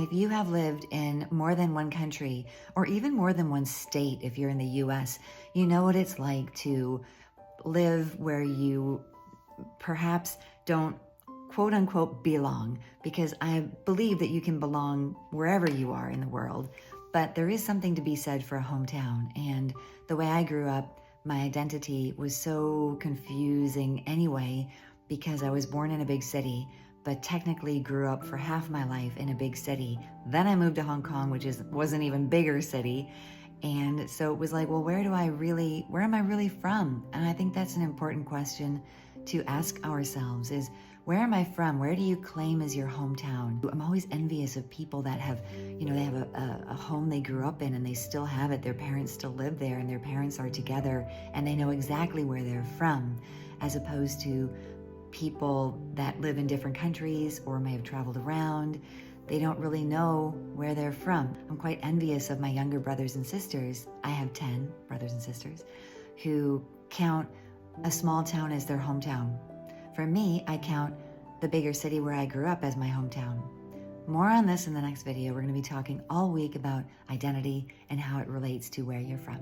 If you have lived in more than one country or even more than one state, if you're in the US, you know what it's like to live where you perhaps don't quote unquote belong, because I believe that you can belong wherever you are in the world, but there is something to be said for a hometown. And the way I grew up, my identity was so confusing anyway, because I was born in a big city, but technically grew up for half my life in a big city. Then I moved to Hong Kong, which was an even bigger city. And so it was like, well, where am I really from? And I think that's an important question to ask ourselves is, where am I from? Where do you claim as your hometown? I'm always envious of people that have, they have a home they grew up in and they still have it. Their parents still live there and their parents are together and they know exactly where they're from, as opposed to people that live in different countries or may have traveled around. They don't really know where they're from. I'm quite envious of my younger brothers and sisters. I have 10 brothers and sisters who count a small town as their hometown. For me, I count the bigger city where I grew up as my hometown. More on this in the next video. We're going to be talking all week about identity and how it relates to where you're from.